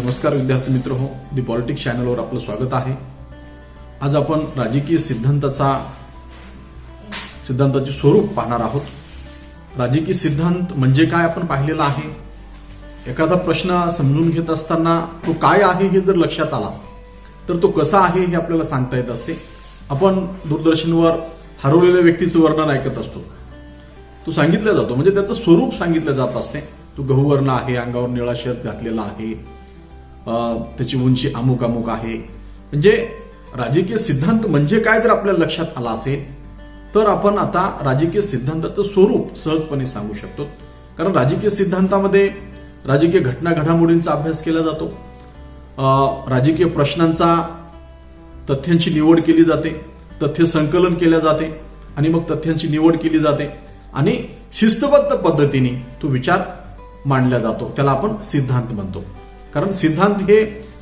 नमस्कार विद्यार्थी मित्र हो, दी पॉलिटिक्स चॅनलवर आपलं स्वागत आहे। आज आपण राजकीय सिद्धांताचे स्वरूप पाहणार आहोत। राजकीय सिद्धांत म्हणजे काय आपण पाहिलेला आहे। एखादा प्रश्न समजून घेत असताना तो काय आहे हे जर लक्षात आला तर तो कसा आहे हे आपल्याला सांगता येत असते। आपण दूरदर्शनवर हरवलेल्या व्यक्तीचं वर्णन ऐकत असतो, तो सांगितला जातो म्हणजे त्याचं स्वरूप सांगितलं जात असते। तो गहूवर्ण आहे, अंगावर निळा शर्ट घातलेला आहे, त्याची उंची अमुक अमुक आहे। म्हणजे राजकीय सिद्धांत म्हणजे काय जर आपल्या लक्षात आला असेल तर आपण आता राजकीय सिद्धांताचं स्वरूप सहजपणे सांगू शकतो। कारण राजकीय सिद्धांतामध्ये राजकीय घटना घडामोडींचा अभ्यास केला जातो, राजकीय प्रश्नांचा तथ्यांची निवड केली जाते, तथ्य संकलन केले जाते आणि मग तथ्यांची निवड केली जाते आणि शिस्तबद्ध पद्धतीने तो विचार मांडला जातो। त्याला आपण सिद्धांत म्हणतो। कारण सिद्धांत हे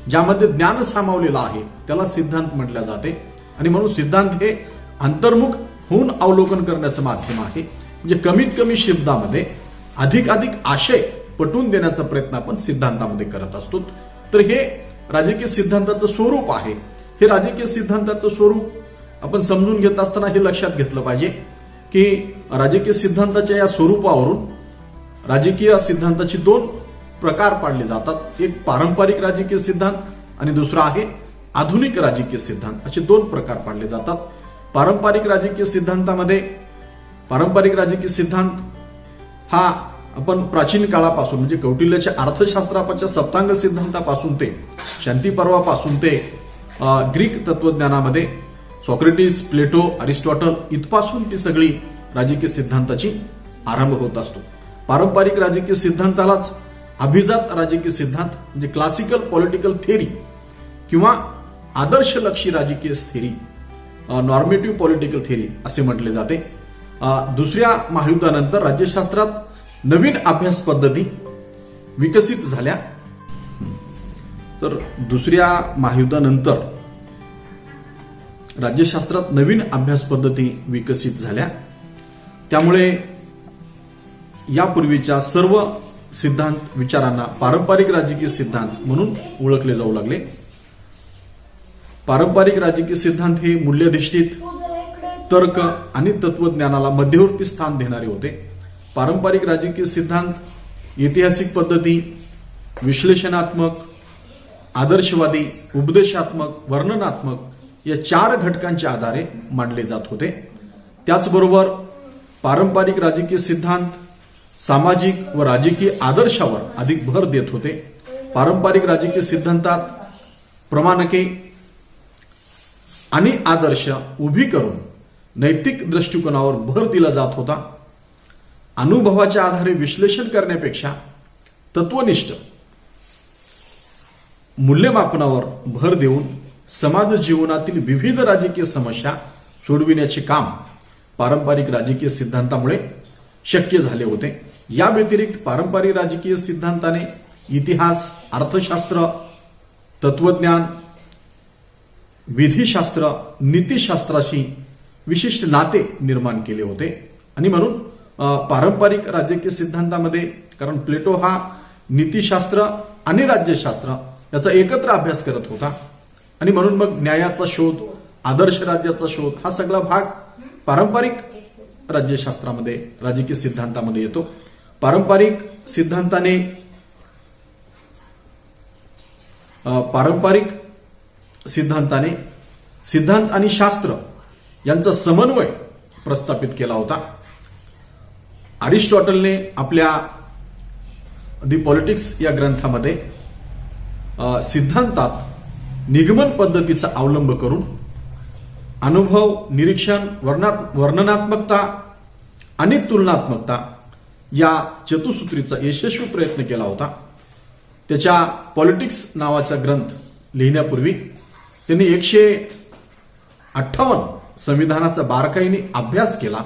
ज्यामध्ये ज्ञान सामावलेलं आहे त्याला सिद्धांत म्हटले जाते आणि म्हणून सिद्धांत हे अंतर्मुख होऊन अवलोकन करण्याचं माध्यम आहे। म्हणजे कमीत कमी शब्दामध्ये अधिकाधिक आशय पटवून देण्याचा प्रयत्न आपण सिद्धांतामध्ये करत असतो। तर हे राजकीय सिद्धांताचं स्वरूप आहे। हे राजकीय सिद्धांताचं स्वरूप आपण समजून घेत असताना हे लक्षात घेतलं पाहिजे की राजकीय सिद्धांताच्या या स्वरूपावरून राजकीय सिद्धांताची दोन प्रकार पाडले जातात। एक पारंपरिक राजकीय सिद्धांत आणि दुसरा आहे आधुनिक राजकीय सिद्धांत, असे दोन प्रकार पाडले जातात। पारंपरिक राजकीय सिद्धांत हा आपण प्राचीन काळापासून म्हणजे कौटिल्याच्या अर्थशास्त्राच्या सप्तांग सिद्धांतापासून ते शांती पर्वापासून ते ग्रीक तत्वज्ञानामध्ये सॉक्रेटिस, प्लेटो, अरिस्टॉटल इथपासून ती सगळी राजकीय सिद्धांताची आरंभ होत असतो। पारंपरिक राजकीय सिद्धांतालाच अभिजात राजकीय सिद्धांत म्हणजे क्लासिकल पॉलिटिकल थिअरी किंवा आदर्शलक्षी राजकीय थिअरी, नॉर्मेटिव्ह पॉलिटिकल थिअरी असे म्हटले जाते। दुसऱ्या महायुद्धानंतर राज्यशास्त्रात नवीन अभ्यास पद्धती विकसित झाल्या। तर दुसऱ्या महायुद्धानंतर राज्यशास्त्रात नवीन अभ्यास पद्धती विकसित झाल्या, त्यामुळे यापूर्वीच्या सर्व सिद्धांत विचारांना पारंपरिक राजकीय सिद्धांत म्हणून ओळखले जाऊ लागले। पारंपरिक राजकीय सिद्धांत हे मूल्याधिष्ठित तर्क आणि तत्वज्ञानाला मध्यवर्ती स्थान देणारे होते। पारंपरिक राजकीय सिद्धांत ऐतिहासिक पद्धती, विश्लेषणात्मक, आदर्शवादी, उपदेशात्मक, वर्णनात्मक या चार घटकांच्या आधारे मांडले जात होते। त्याचबरोबर पारंपरिक राजकीय सिद्धांत सामाजिक व राजकीय आदर्शावर अधिक भर देत होते। पारंपरिक राजकीय सिद्धांतात प्रमाणके आणि आदर्श उभी करून नैतिक दृष्टिकोनावर भर दिला जात होता। अनुभवाच्या आधारे विश्लेषण करण्यापेक्षा तत्वनिष्ठ मूल्यमापनावर भर देऊन समाज जीवनातील विविध राजकीय समस्या सोडविण्याचे काम पारंपरिक राजकीय सिद्धांतामुळे शक्य झाले होते। या व्यतिरिक्त पारंपरिक राजकीय सिद्धांताने इतिहास, अर्थशास्त्र, तत्वज्ञान, विधिशास्त्र, नीतिशास्त्राशी विशिष्ट नाते निर्माण केले होते आणि म्हणून पारंपरिक राजकीय सिद्धांतामध्ये कारण प्लेटो हा नीतिशास्त्र आणि राज्यशास्त्र याचा एकत्र अभ्यास करत होता आणि म्हणून मग न्यायाचा शोध, आदर्श राज्याचा शोध हा सगळा भाग पारंपरिक राज्यशास्त्रामध्ये राजकीय सिद्धांतामध्ये येतो। पारंपरिक सिद्धांताने सिद्धांत आणि शास्त्र यांचा समन्वय प्रस्थापित केला होता। अरिस्टॉटलने आपल्या दी पॉलिटिक्स या ग्रंथामध्ये सिद्धांतात निगमन पद्धतीचा अवलंब करून अनुभव, निरीक्षण, वर्णनात्मकता आणि तुलनात्मकता या चतुसूत्रीचा यशस्वी प्रयत्न केला होता। त्याच्या पॉलिटिक्स नावाचा ग्रंथ लिहिण्यापूर्वी त्यांनी 158 संविधानाचा बारकाईने अभ्यास केला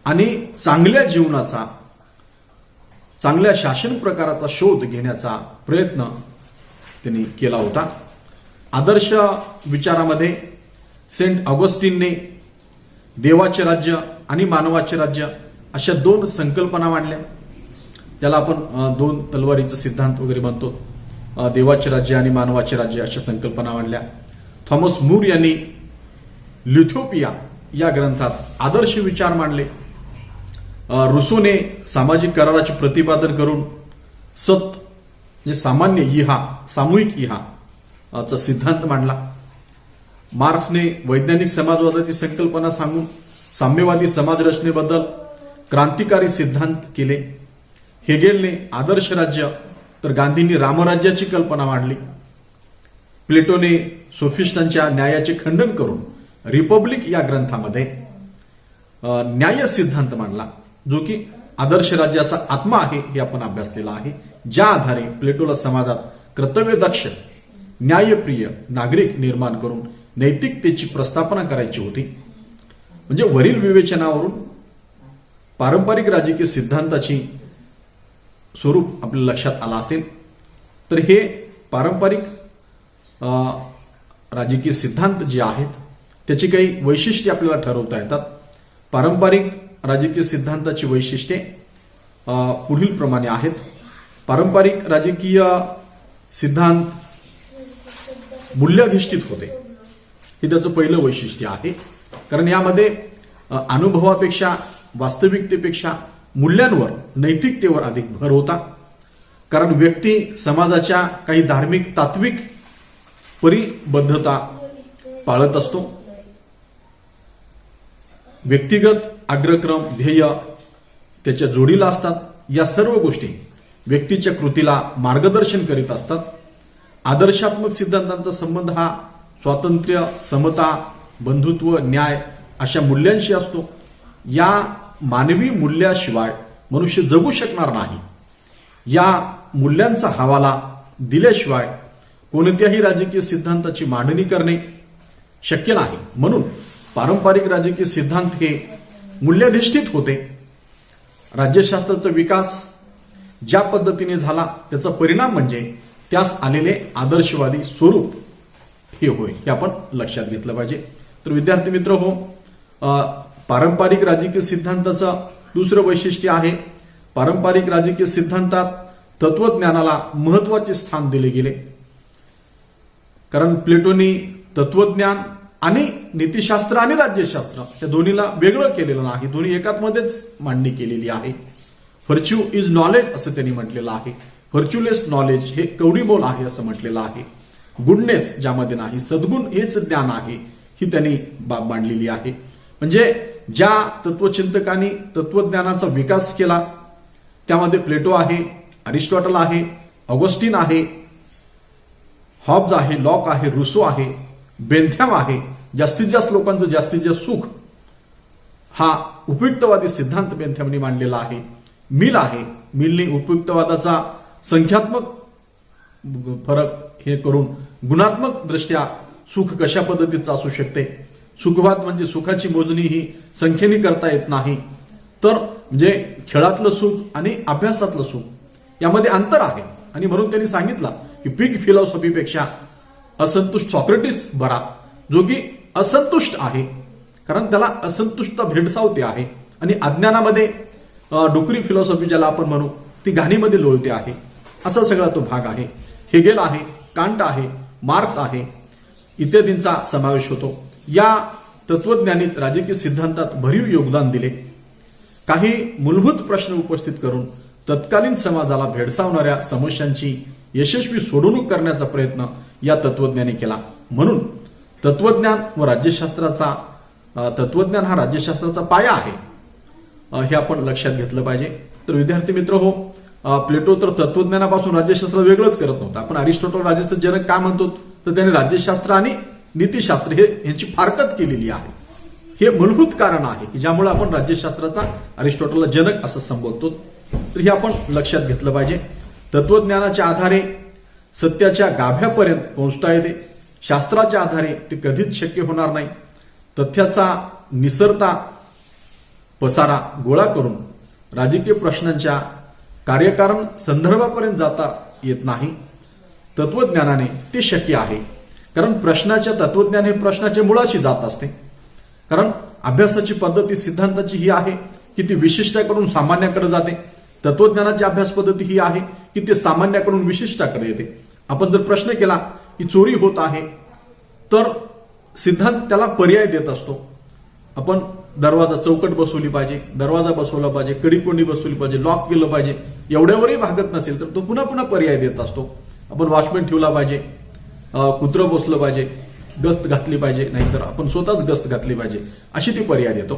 आणि चांगल्या जीवनाचा, चांगल्या शासन प्रकाराचा शोध घेण्याचा प्रयत्न त्यांनी केला होता। आदर्श विचारामध्ये सेंट ऑगस्टिनने देवाचे राज्य आणि मानवाचे राज्य अशा दोन संकल्पना मांडल्या। ज्याला आपण दोन तलवारीचा सिद्धांत वगैरे म्हणतो, देवाचे राज्य आणि मानवाचे राज्य अशा संकल्पना मांडल्या. थॉमस मूर यांनी ल्युथोपिया या ग्रंथात आदर्श विचार मांडले. रुसोने सामाजिक कराराचे प्रतिपादन करून सत म्हणजे सामान्य इहा, सामूहिक इहा चा सिद्धांत मांडला. मार्क्सने वैज्ञानिक समाजवादाची संकल्पना सांगून साम्यवादी समाज रचनेबद्दल क्रांतिकारी सिद्धांत केले. हेगेलने आदर्श राज्य तर गांधींनी रामराज्याची कल्पना मांडली. प्लेटोने सोफिस्टांच्या न्यायाचे खंडन करून रिपब्लिक या ग्रंथामध्ये न्याय सिद्धांत मांडला, जो की आदर्श राज्याचा आत्मा आहे हे आपण अभ्यासलेला आहे. ज्या आधारे प्लेटोला समाजात कर्तव्यदक्ष न्यायप्रिय नागरिक निर्माण करून नैतिकतेची प्रस्थापना करायची होती. म्हणजे वरील विवेचनावरून पारंपरिक राजकीय सिद्धांताची स्वरूप आपल्या लक्षात आला असेल. तर हे पारंपरिक राजकीय सिद्धांत जे आहेत त्याची काही वैशिष्ट्ये आपल्याला ठरवता येतात. पारंपरिक राजकीय सिद्धांताची वैशिष्ट्ये पुढील प्रमाणे आहेत. पारंपरिक राजकीय सिद्धांत मूल्याधिष्ठित होते, हे त्याचं पहिलं वैशिष्ट्य आहे. कारण यामध्ये अनुभवापेक्षा, वास्तविकतेपेक्षा मूल्यांवर, नैतिकतेवर अधिक भर होता. कारण व्यक्ती समाजाच्या काही धार्मिक, तात्विक परिबद्धता पाळत असतो. व्यक्तिगत अग्रक्रम, ध्येय त्याच्या जोडीला असतात. या सर्व गोष्टी व्यक्तीच्या कृतीला मार्गदर्शन करीत असतात. आदर्शात्मक सिद्धांतांचा संबंध हा स्वातंत्र्य, समता, बंधुत्व, न्याय अशा मूल्यांशी असतो. या मानवी मूल्याशिवाय मनुष्य जगू शकणार नाही. या मूल्यांचा हवाला दिल्याशिवाय कोणत्याही राजकीय सिद्धांताची मांडणी करणे शक्य नाही. म्हणून पारंपरिक राजकीय सिद्धांत हे मूल्याधिष्ठित होते. राज्यशास्त्राचा विकास ज्या पद्धतीने झाला त्याचा परिणाम म्हणजे त्यास आलेले आदर्शवादी स्वरूप हे होय, हे आपण लक्षात घेतलं पाहिजे. तर विद्यार्थी मित्र हो, पारंपरिक राजकीय सिद्धांताचं दुसरं वैशिष्ट्य आहे, पारंपरिक राजकीय सिद्धांतात तत्वज्ञानाला महत्वाचे स्थान दिले गेले. कारण प्लेटोनी तत्वज्ञान आणि नीतिशास्त्र आणि राज्यशास्त्र त्या दोन्हीला वेगळं केलेलं नाही, दोन्ही एकाचमध्येच मांडणी केलेली आहे. व्हर्च्यू इज नॉलेज असं त्यांनी म्हटलेलं आहे. व्हर्च्युलेस नॉलेज हे कवडीमोल आहे असं म्हटलेलं आहे. गुडनेस ज्यामध्ये नाही, सद्गुण हेच ज्ञान आहे, ही त्यांनी बाब मांडलेली आहे. म्हणजे ज्या तत्वचिंतकांनी तत्वज्ञानाचा विकास केला त्यामध्ये प्लेटो आहे, अरिस्टॉटल आहे, ऑगस्टिन आहे, हॉब्स आहे, लॉक आहे, रुसो आहे, बेंथॅम आहे. जास्तीत जास्त लोकांचं जास्तीत जास्त सुख हा उपयुक्तवादी सिद्धांत बेंथॅमने मांडलेला आहे. मिल आहे, मिलने उपयुक्तवादाचा संख्यात्मक फरक हे करून गुणात्मक दृष्ट्या सुख कशा पद्धतीचं असू शकते. सुखवाद म्हणजे सुखाची मोजणी ही संख्येने करता येत नाही, तर म्हणजे खेळातलं सुख आणि अभ्यासातलं सुख यामध्ये अंतर आहे. आणि म्हणून त्यांनी सांगितलं की पिग फिलॉसॉफीपेक्षा असंतुष्ट सॉक्रेटिस बरा, जो की असंतुष्ट आहे, कारण त्याला असंतुष्टता भेडसावते आहे. आणि अज्ञानामध्ये डुकरी फिलॉसॉफी ज्याला आपण म्हणू ती घाणीमध्ये लोळते आहे. असा सगळा तो भाग आहे. हेगेल आहे, कांट आहे, मार्क्स आहे इत्यादींचा समावेश होतो. या तत्वज्ञानीच राजकीय सिद्धांतात भरीव योगदान दिले. काही मूलभूत प्रश्न उपस्थित करून तत्कालीन समाजाला भेडसावणाऱ्या समस्यांची यशस्वी सोडवणूक करण्याचा प्रयत्न या तत्वज्ञानी केला. म्हणून तत्वज्ञान व राज्यशास्त्राचा तत्वज्ञान हा राज्यशास्त्राचा पाया आहे, हे आपण लक्षात घेतलं पाहिजे. तर विद्यार्थी मित्र हो, प्लेटो तर तत्वज्ञानापासून राज्यशास्त्र वेगळंच करत नव्हता. आपण अरिस्टॉटल राज्यशास्त्र जनक का म्हणतो, तर त्याने राज्यशास्त्र आणि नीतिशास्त्र यांची फारकत केलेली आहे. हे मूलभूत कारण आहे की ज्यामुळे आपण राज्यशास्त्राचा अरिस्टॉटलला जनक असं संबोधतो. तर हे आपण लक्षात घेतलं पाहिजे. तत्वज्ञानाच्या आधारे सत्याच्या गाभ्यापर्यंत पोहोचता येते. शास्त्राच्या आधारे ते कधीच शक्य होणार नाही. तथ्याचा निसरता पसारा गोळा करून राजकीय प्रश्नांच्या कार्यकारण संदर्भापर्यंत जाता येत नाही. तत्वज्ञानाने ते शक्य आहे, कारण प्रश्नाच्या तत्वज्ञान हे प्रश्नाच्या मुळाशी जात असते. कारण अभ्यासाची पद्धती सिद्धांताची ही आहे की ती विशिष्टाकडून सामान्याकडे जाते. तत्वज्ञानाची अभ्यास पद्धती ही आहे की ते सामान्याकडून विशिष्टाकडे येते. आपण जर प्रश्न केला की चोरी होत आहे तर सिद्धांत त्याला पर्याय देत असतो. आपण दरवाजा चौकट बसवली पाहिजे, दरवाजा बसवला पाहिजे, कडी बसवली पाहिजे, लॉक केलं पाहिजे, एवढ्यावरही भागत नसेल तर तो पुन्हा पुन्हा पर्याय देत असतो. आपण वॉचमॅन ठेवला पाहिजे, कुत्रं बसलं पाहिजे, गस्त घातली पाहिजे, नाहीतर आपण स्वतःच गस्त घातली पाहिजे, अशी ती पर्याय देतो.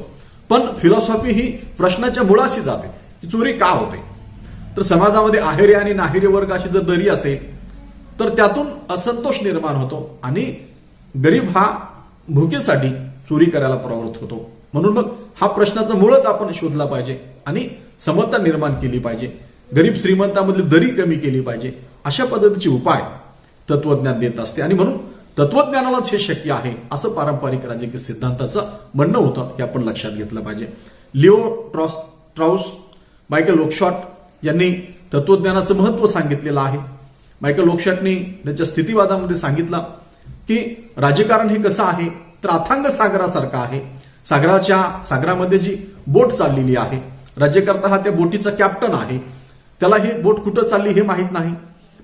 पण फिलॉसॉफी ही प्रश्नाच्या मुळाशी जाते की चोरी का होते. तर समाजामध्ये आहेरे आणि नाहिरे वर्ग अशी जर दरी असेल तर त्यातून असंतोष निर्माण होतो आणि गरीब हा भुकेसाठी चोरी करायला प्रवृत्त होतो. म्हणून मग हा प्रश्नाचा मूळच आपण शोधला पाहिजे आणि समता निर्माण केली पाहिजे. गरीब श्रीमंतामधली दरी कमी केली पाहिजे. अशा पद्धतीचे उपाय तत्वज्ञान देत असते आणि म्हणून तत्वज्ञानालाच हे शक्य आहे असं पारंपरिक राजकीय सिद्धांताचं म्हणणं होतं. हे आपण लक्षात घेतलं पाहिजे. लिओ ट्राउस, मायकेल ओकशॉट यांनी तत्वज्ञानाचं महत्व सांगितलेलं आहे. मायकेल ओकशॉटने त्याच्या स्थितीवादामध्ये सांगितलं की राजकारण हे कसं आहे तर अथांग सागरासारखं आहे. सागरामध्ये जी बोट चाललेली आहे, राज्यकर्ता हा त्या बोटीचा कॅप्टन आहे. त्याला ही बोट कुठं चालली हे माहीत नाही,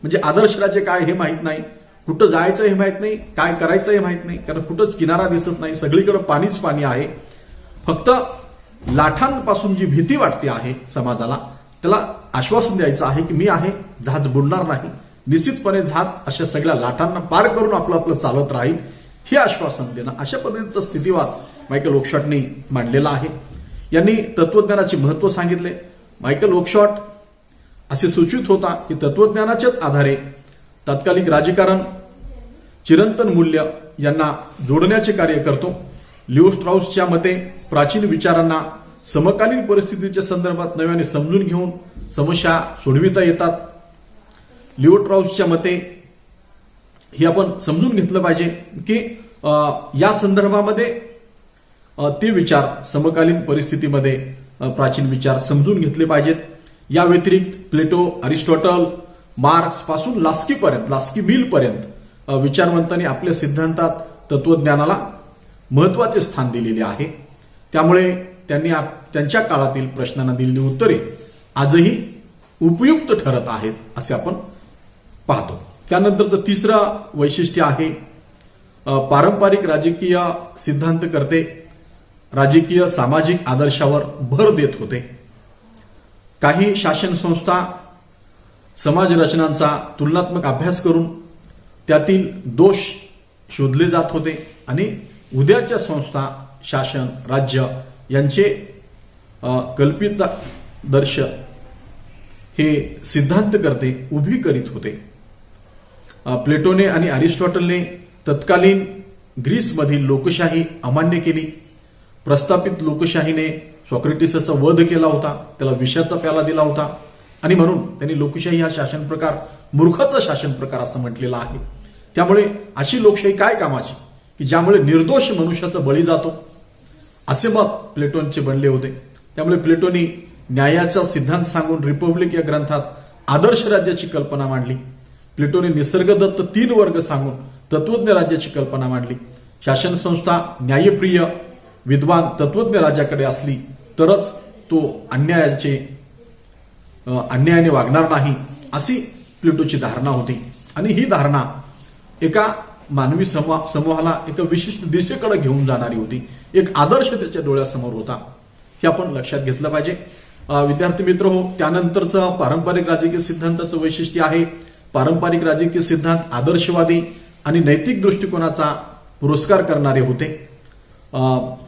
म्हणजे आदर्श राज्य काय हे माहीत नाही, कुठं जायचं हे माहीत नाही, काय करायचं हे माहीत नाही, कारण कुठंच किनारा दिसत नाही, सगळीकडे पाणीच पाणी आहे. फक्त लाटांपासून जी भीती वाटते आहे समाजाला, त्याला आश्वासन द्यायचं आहे की मी आहे, जहाज बुडणार नाही, निश्चितपणे जहाज अशा सगळ्या लाटांना पार करून आपलं आपलं चालत राहील, हे आश्वासन देणं. अशा पद्धतीचा स्थितीवाद मायकेल ओकशॉटने मांडलेला आहे. यांनी तत्वज्ञानाचे महत्व सांगितले. मायकेल ओकशॉट असे सूचित होता की तत्वज्ञानाच्याच आधारे तात्कालिक राजकारण चिरंतन मूल्य यांना जोडण्याचे कार्य करतो. लिओ स्ट्राउसच्या मते प्राचीन विचारांना समकालीन परिस्थितीच्या संदर्भात नव्याने समजून घेऊन समस्या सोडविता येतात. लिओ ट्राउसच्या मते हे आपण समजून घेतलं पाहिजे की या संदर्भामध्ये ते विचार समकालीन परिस्थितीमध्ये प्राचीन विचार समजून घेतले पाहिजेत. या व्यतिरिक्त प्लेटो, अरिस्टॉटल, मार्क्स पासून लास्की मिल पर्यंत विचारवंतांनी आपल्या सिद्धांतात तत्वज्ञानाला महत्वाचे स्थान दिलेले आहे. त्यामुळे त्यांनी त्यांच्या काळातील प्रश्नांना दिलेली उत्तरे आजही उपयुक्त ठरत आहेत असे आपण पाहतो. त्यानंतरचं तिसरं वैशिष्ट्य आहे पारंपरिक राजकीय सिद्धांतकर्ते राजकीय सामाजिक आदर्शावर भर देत होते. काही शासन संस्था समाज रचनांचा तुलनात्मक अभ्यास करून त्यातील दोष शोधले जात होते आणि उद्याच्या संस्था, शासन, राज्य यांचे कल्पित दर्श हे सिद्धांतकर्ते उभी करीत होते. प्लेटोने आणि अरिस्टॉटलने तत्कालीन ग्रीसमधील लोकशाही अमान्य केली. प्रस्थापित लोकशाहीने सॉक्रेटिसचा वध केला होता, त्याला विषाचा प्याला दिला होता आणि म्हणून त्यांनी लोकशाही हा शासन प्रकार मूर्खता शासन प्रकार असं म्हटलेला आहे. त्यामुळे अशी लोकशाही काय कामाची की ज्यामुळे निर्दोष मनुष्याचा बळी जातो, असे मत प्लेटोनचे बनले होते. त्यामुळे प्लेटोनी न्यायाचा सिद्धांत सांगून रिपब्लिक या ग्रंथात आदर्श राज्याची कल्पना मांडली. प्लेटोने निसर्गदत्त 3 वर्ग सांगून तत्वज्ञ राज्याची कल्पना मांडली. शासन संस्था न्यायप्रिय विद्वान तत्वज्ञ राज्याकडे असली तरच तो अन्यायाने वागणार नाही अशी प्लेटोची धारणा होती. आणि ही धारणा एका मानवी समूहाला एका विशिष्ट दिशेकडे घेऊन जाणारी होती. एक आदर्श त्याच्या डोळ्यासमोर होता. हे आपण लक्षात घेतलं पाहिजे. विद्यार्थी मित्र हो, त्यानंतरचं पारंपरिक राजकीय सिद्धांताचं वैशिष्ट्य आहे पारंपरिक राजकीय सिद्धांत आदर्शवादी आणि नैतिक दृष्टिकोनाचा पुरस्कार करणारे होते.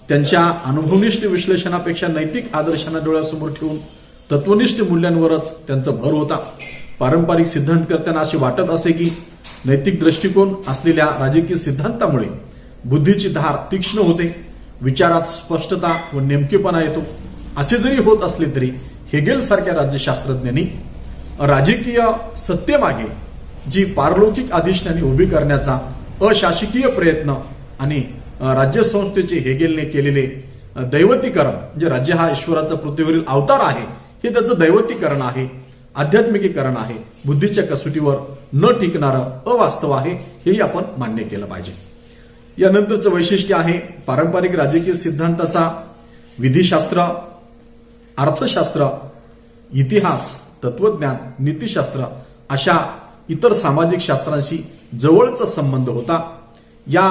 त्यांच्या अनुभवनिष्ठ विश्लेषणापेक्षा नैतिक आदर्शांना डोळ्यासमोर ठेवून तत्वनिष्ठ मूल्यांवरच त्यांचा भर होता. पारंपरिक सिद्धांतकर्त्यांना असे वाटत असे की नैतिक दृष्टिकोन असलेल्या राजकीय सिद्धांतामुळे बुद्धीची धार तीक्ष्ण होते, विचारात स्पष्टता व नेमकेपणा येतो. असे जरी होत असले तरी हेगेल सारख्या राज्यशास्त्रज्ञांनी राजकीय सत्तेमागे जी पारलौकिक अधिष्ठाने उभी करण्याचा अशासकीय प्रयत्न आणि राज्यसंस्थेचे हेगेलने केलेले दैवतीकरण, म्हणजे राज्य हा ईश्वराचा पृथ्वीवरील अवतार आहे, हे त्याचं दैवतीकरण आहे, आध्यात्मिकीकरण आहे, बुद्धीच्या कसोटीवर न टिकणारं अवास्तव आहे, हेही आपण मान्य केलं पाहिजे. यानंतरचं वैशिष्ट्य आहे पारंपरिक राजकीय सिद्धांताचा विधिशास्त्र, अर्थशास्त्र इतिहास, तत्वज्ञान, नीतिशास्त्र अशा इतर सामाजिक शास्त्रांशी जवळचा संबंध होता. या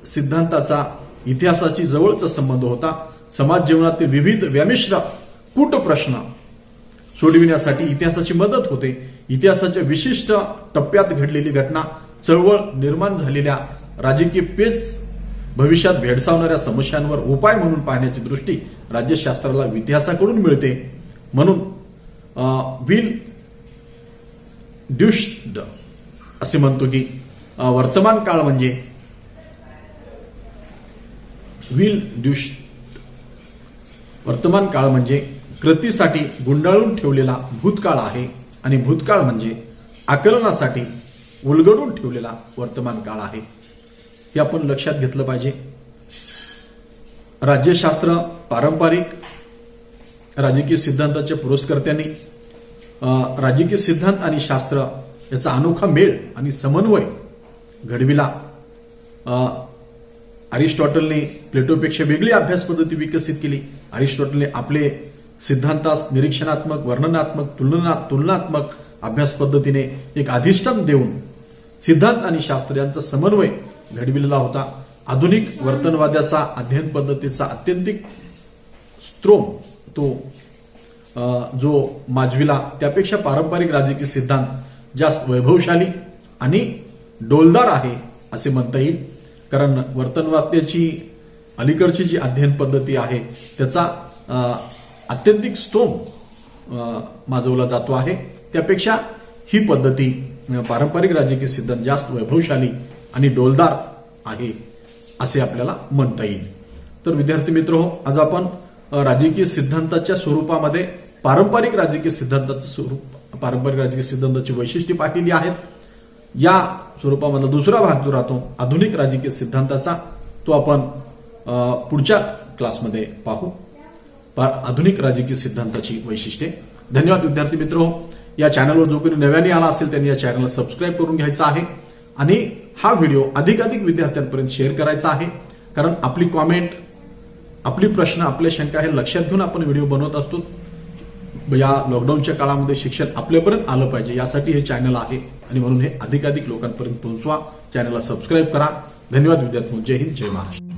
सिद्धांताचा इतिहासाशी जवळचा संबंध होता. समाज जीवनातील विविध व्यामिश्र कूट प्रश्न सोडविण्यासाठी इतिहासाची मदत होते. इतिहासाच्या विशिष्ट टप्प्यात घडलेली घटना, चळवळ, निर्माण झालेल्या राजकीय पेच, भविष्यात भेडसावणाऱ्या समस्यांवर उपाय म्हणून पाहण्याची दृष्टी राज्यशास्त्राला इतिहासाकडून मिळते. म्हणून विल ड्युश्ड असे म्हणतो की वर्तमान काळ म्हणजे वर्तमान काळ म्हणजे कृतीसाठी गुंडाळून ठेवलेला भूतकाळ आहे आणि भूतकाळ म्हणजे आकलनासाठी उलगडून ठेवलेला वर्तमान काळ आहे. हे आपण लक्षात घेतलं पाहिजे. राज्यशास्त्र पारंपरिक राजकीय सिद्धांताच्या पुरस्कर्त्यांनी राजकीय सिद्धांत आणि शास्त्र याचा अनोखा मेळ आणि समन्वय घडविला. अरिस्टॉटलने प्लेटोपेक्षा वेगळी अभ्यास पद्धती विकसित केली. अरिस्टॉटलने आपले सिद्धांतास निरीक्षणात्मक, वर्णनात्मक, तुलनात्मक अभ्यास पद्धतीने एक अधिष्ठान देऊन सिद्धांत आणि शास्त्र यांचा समन्वय घडविलेला होता. आधुनिक वर्तनवादाचा अध्ययन पद्धतीचा अत्यंतिक स्त्रोम तो जो माजविला त्यापेक्षा पारंपरिक राजकीय सिद्धांत जास्त वैभवशाली आणि डोलदार आहे असे म्हणता येईल. कारण वर्तनवाद्याची अलीकडची जी अध्ययन पद्धती आहे त्याचा अत्यंतिक स्तोम माजवला जातो आहे. त्यापेक्षा ही पद्धती पारंपरिक राजकीय सिद्धांत जास्त वैभवशाली आणि डोलदार आहे असे आपल्याला म्हणता येईल. तर विद्यार्थी मित्रहो, आज आपण राजकीय सिद्धांताच्या स्वरूपामध्ये पारंपरिक राजकीय सिद्धांताचं स्वरूप, पारंपरिक राजकीय सिद्धांताची वैशिष्ट्ये पाहिली आहेत. या स्वरूपामधला दुसरा भाग जो राहतो आधुनिक राजकीय सिद्धांताचा, तो आपण पुढच्या क्लासमध्ये पाहू. आधुनिक राजकीय सिद्धांताची वैशिष्ट्ये. धन्यवाद विद्यार्थी मित्रहो. या चॅनलवर जो कोणी नव्याने आला असेल त्यांनी या चॅनलला सबस्क्राईब करून घ्यायचा आहे आणि हा व्हिडिओ अधिकाधिक विद्यार्थ्यांपर्यंत शेअर करायचा आहे. कारण आपली कॉमेंट, आपली प्रश्न, आपल्या शंका हे लक्षात घेऊन आपण व्हिडिओ बनवत असतो. या लॉकडाऊनच्या काळामध्ये शिक्षण आपल्यापर्यंत आलं पाहिजे यासाठी हे चॅनल आहे आणि म्हणून हे अधिकाधिक लोकांपर्यंत पोहोचवा. चॅनलला सबस्क्राईब करा. धन्यवाद विद्यार्थी. जय हिंद, जय महाराष्ट्र.